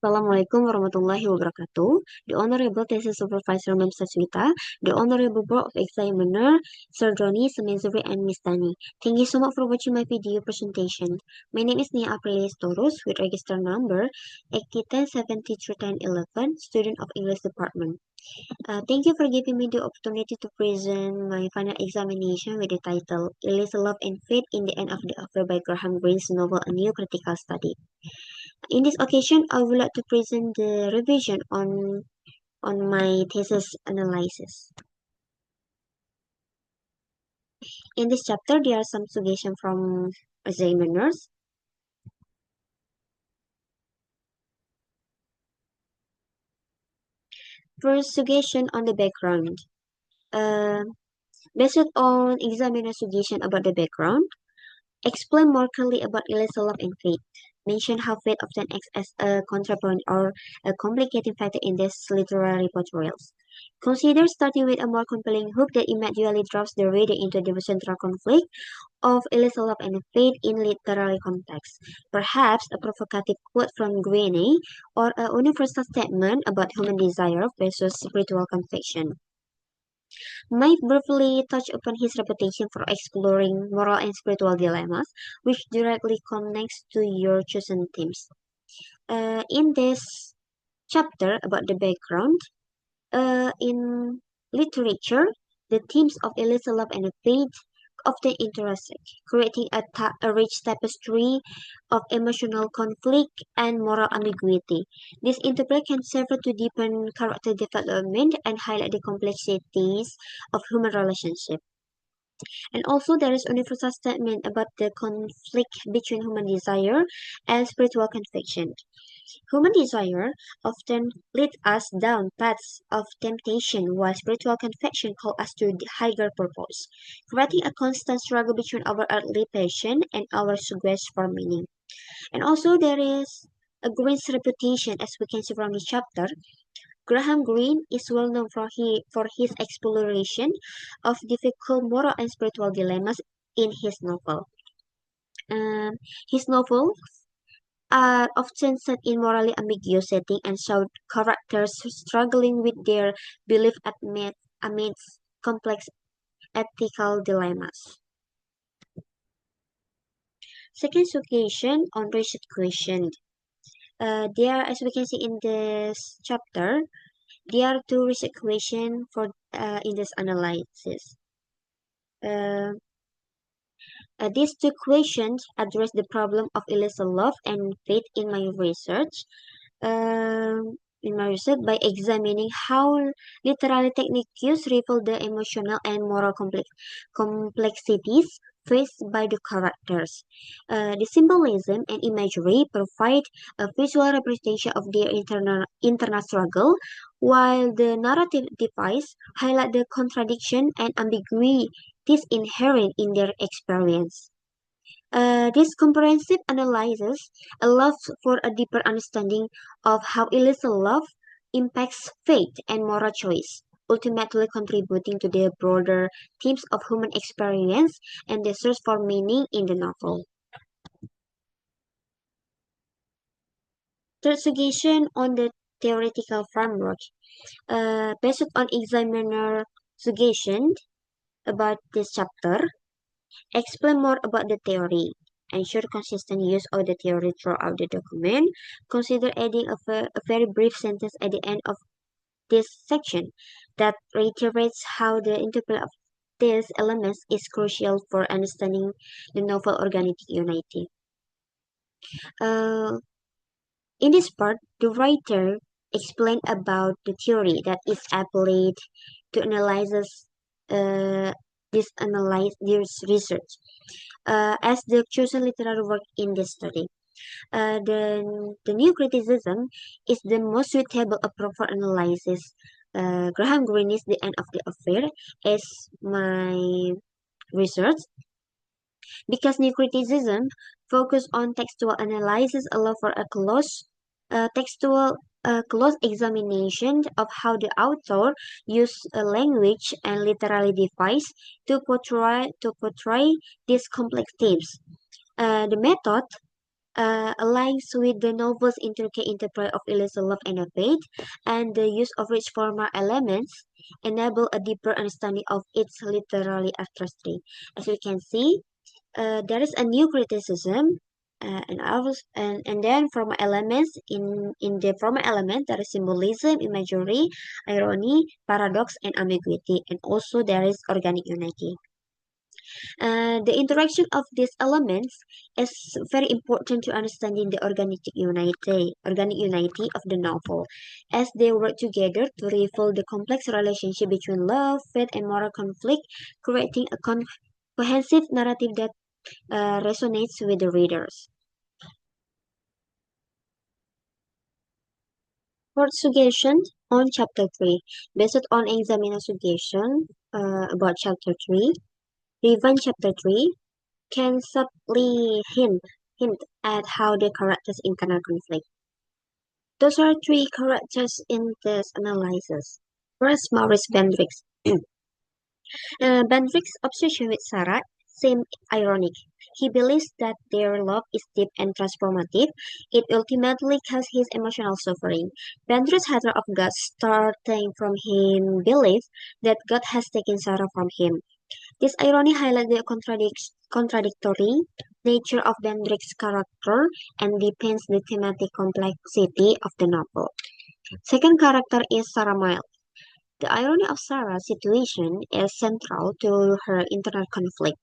Assalamualaikum warahmatullahi wabarakatuh. The Honorable Thesis Supervisor Mem Saswita, the Honorable Board of Examiner, Sir Johnny, Semezuri, and Miss Tani. Thank you so much for watching my video presentation. My name is Nia Aprilis Torus with register number 8010731011, student of English Department. Thank you for giving me the opportunity to present my final examination with the title Elisa Love and Fate in the End of the Affair by Graham Greene's novel A New Critical Study. In this occasion, I would like to present the revision on my thesis analysis. In this chapter, there are some suggestions from examiners. First suggestion on the background. Uh, Based on examiner suggestion about the background, explain more clearly about Elisa's love and fate. Mention how fate often acts as a counterpoint or a complicating factor in these literary portrayals. Consider starting with a more compelling hook that immediately draws the reader into the central conflict of Elisa's love and fate in literary context. Perhaps a provocative quote from Greene or a universal statement about human desire versus spiritual conviction might briefly touch upon his reputation for exploring moral and spiritual dilemmas, which directly connects to your chosen themes. In this chapter about the background, in literature, the themes of illicit love and faith often intersect, creating a rich tapestry of emotional conflict and moral ambiguity. This interplay can serve to deepen character development and highlight the complexities of human relationships. And also, there is universal statement about the conflict between human desire and spiritual conviction. Human desire often leads us down paths of temptation, while spiritual conviction calls us to the higher purpose, creating a constant struggle between our earthly passion and our quest for meaning. And also, there is a Green's reputation, as we can see from the chapter. Graham Greene is well known for his exploration of difficult moral and spiritual dilemmas in his novel. Um, his novels are often set in morally ambiguous setting and show characters struggling with their belief amidst complex ethical dilemmas. Second suggestion on research question. There, as we can see in this chapter, there are two research questions for in this analysis. Uh, these two questions address the problem of illicit love and faith in my research by examining how literary techniques reveal the emotional and moral complexities faced by the characters. The symbolism and imagery provide a visual representation of their internal struggle, while the narrative device highlight the contradiction and ambiguities inherent in their experience. This comprehensive analysis allows for a deeper understanding of how illicit love impacts faith and moral choice, ultimately contributing to the broader themes of human experience and the search for meaning in the novel. Third suggestion on the theoretical framework. Based on examiner suggestion about this chapter, explain more about the theory. Ensure consistent use of the theory throughout the document. Consider adding a very brief sentence at the end of this section that reiterates how the interplay of these elements is crucial for understanding the novel organic unity. Uh, in this part, the writer explained about the theory that is applied to uh, analyze this research as the chosen literary work in this study. The new criticism is the most suitable approach for analysis. Graham Greene is the end of the affair as my research because new criticism focus on textual analysis allow for a textual close examination of how the author used language and literary device to portray these complex themes. The method aligns with the novel's intricate interplay of illicit love and fate, and the use of rich formal elements enable a deeper understanding of its literary artistry. As we can see, there is a new criticism, and then formal elements in the formal element there is symbolism, imagery, irony, paradox, and ambiguity, and also there is organic unity. The interaction of these elements is very important to understanding the organic unity of the novel, as they work together to reveal the complex relationship between love, faith, and moral conflict, creating a cohesive narrative that resonates with the readers. Fourth suggestion on chapter 3. Based on examiner suggestion about chapter 3, Revan chapter 3 can subtly hint at how the characters' internal conflict. Those are three characters in this analysis. First, Maurice Bendrix. Bendrix's obsession with Sarah seems ironic. He believes that their love is deep and transformative. It ultimately causes his emotional suffering. Bendrix's hatred of God starting from him belief that God has taken Sarah from him. This irony highlights the contradictory nature of Bendrix's character and deepens the thematic complexity of the novel. Second character is Sarah Miles. The irony of Sarah's situation is central to her internal conflict.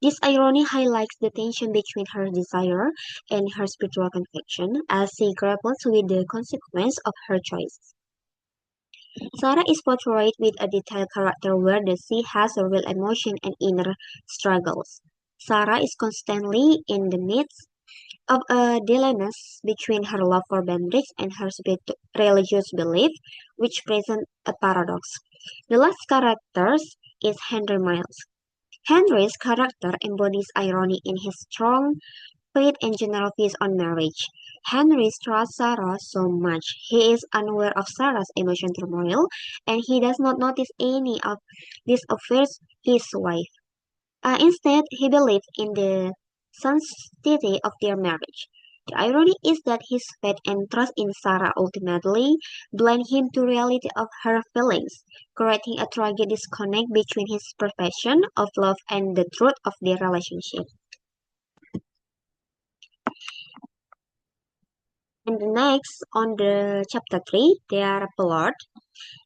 This irony highlights the tension between her desire and her spiritual conviction as she grapples with the consequence of her choices. Sarah is portrayed with a detailed character where she has a real emotion and inner struggles. Sarah is constantly in the midst of a dilemma between her love for Bendrix and her religious belief, which present a paradox. The last character is Henry Miles. Henry's character embodies irony in his strong faith and general views on marriage. Henry trusts Sarah so much. He is unaware of Sarah's emotion turmoil, and he does not notice any of this affairs his wife. Instead, he believes in the sanctity of their marriage. The irony is that his faith and trust in Sarah ultimately blind him to reality of her feelings, creating a tragic disconnect between his profession of love and the truth of their relationship. And the next, on the chapter 3, there are plot.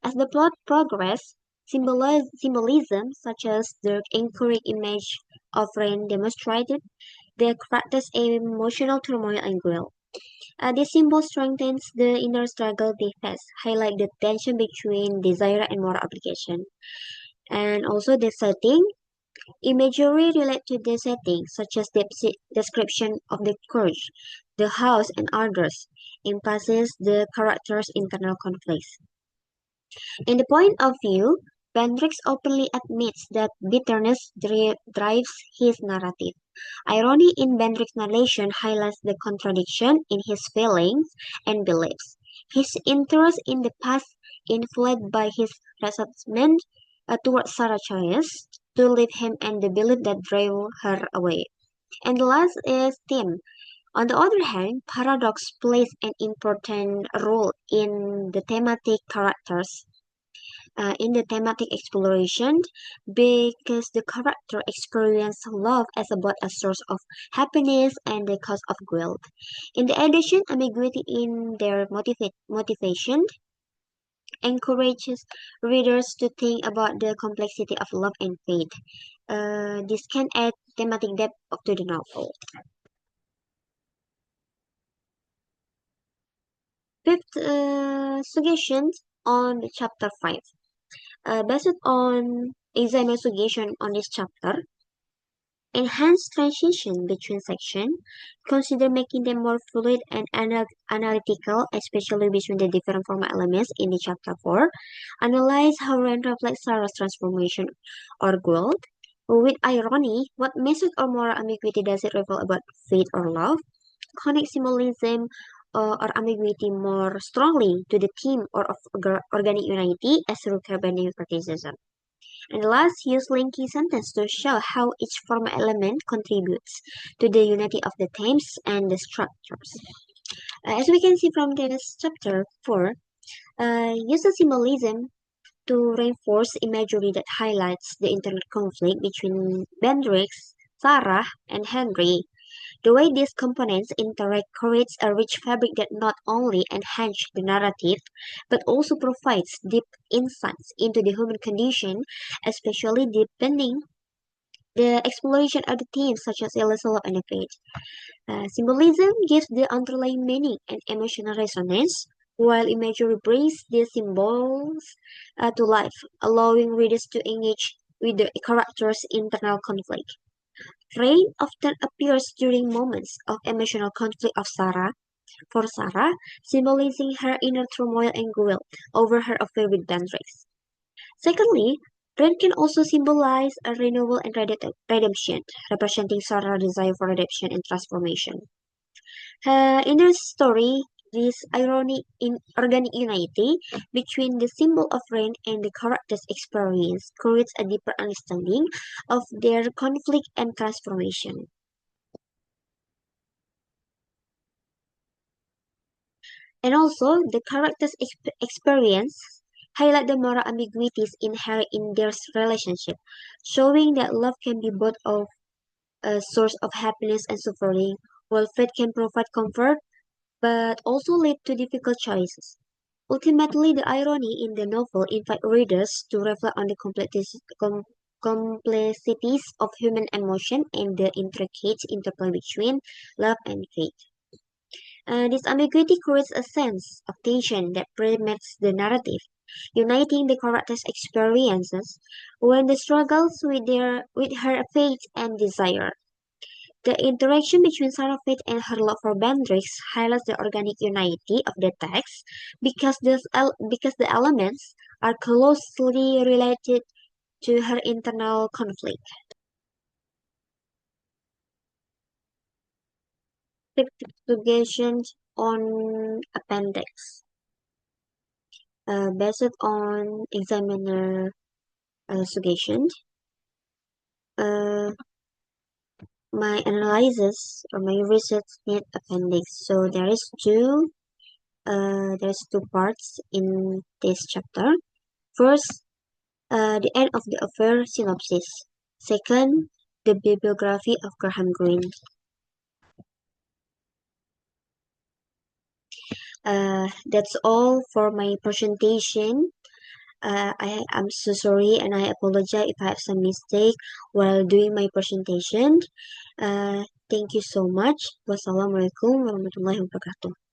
As the plot progresses, symbolism such as the anchoring image of rain demonstrated the character's emotional turmoil and guilt. This symbol strengthens the inner struggle they face, highlight the tension between desire and moral obligation. And also the setting, imagery relate to the setting, such as the description of the church, the house, and others, emphasizes the character's internal conflicts. In the point of view, Bendrix openly admits that bitterness drives his narrative. Irony in Bendrix's narration highlights the contradiction in his feelings and beliefs. His interest in the past inflated by his resentment towards Sarah choice to leave him and the belief that drove her away. And the last is Tim. On the other hand, paradox plays an important role in the thematic exploration because the character experiences love as both a source of happiness and the cause of guilt. In the addition, ambiguity in their motivation encourages readers to think about the complexity of love and faith. This can add thematic depth to the novel. Fifth suggestion on chapter 5. Based on examiner suggestion on this chapter, enhance transition between sections, consider making them more fluid and analytical, especially between the different formal elements in the chapter 4. Analyze how Ren reflects Sarah's transformation or growth. With irony, what message or moral ambiguity does it reveal about faith or love? Connect symbolism or ambiguity more strongly to the theme or of organic unity as through Carbonic criticism. And last, use linking sentence to show how each formal element contributes to the unity of the themes and the structures. As we can see from this chapter 4, use the symbolism to reinforce imagery that highlights the internal conflict between Bendrix, Sarah, and Henry. The way these components interact creates a rich fabric that not only enhances the narrative, but also provides deep insights into the human condition, especially deepening the exploration of the themes such as illusion and the fate. Symbolism gives the underlying meaning and emotional resonance, while imagery brings the symbols to life, allowing readers to engage with the characters' internal conflict. Rain often appears during moments of emotional conflict of Sarah, for Sarah, symbolizing her inner turmoil and guilt over her affair with Bendrix. Secondly, rain can also symbolize a renewal and redemption, representing Sarah's desire for redemption and transformation. In the story, this ironic in organic unity between the symbol of rain and the character's experience creates a deeper understanding of their conflict and transformation. And also, the character's experience highlight the moral ambiguities inherent in their relationship, showing that love can be both of a source of happiness and suffering, while faith can provide comfort but also lead to difficult choices. Ultimately, the irony in the novel invites readers to reflect on the complexities of human emotion and the intricate interplay between love and faith. This ambiguity creates a sense of tension that permeates the narrative, uniting the characters' experiences when they struggles with her faith and desire. The interaction between Sarah Faith and her love for Bendrix highlights the organic unity of the text because the elements are closely related to her internal conflict. Suggestions on appendix. Based on examiner suggestion, uh, my analysis or my research need appendix. So there's two parts in this chapter. First, the end of the affair synopsis. Second, the bibliography of Graham Greene. That's all for my presentation. I am so sorry and I apologize if I have some mistake while doing my presentation. Thank you so much. Wassalamualaikum warahmatullahi wabarakatuh.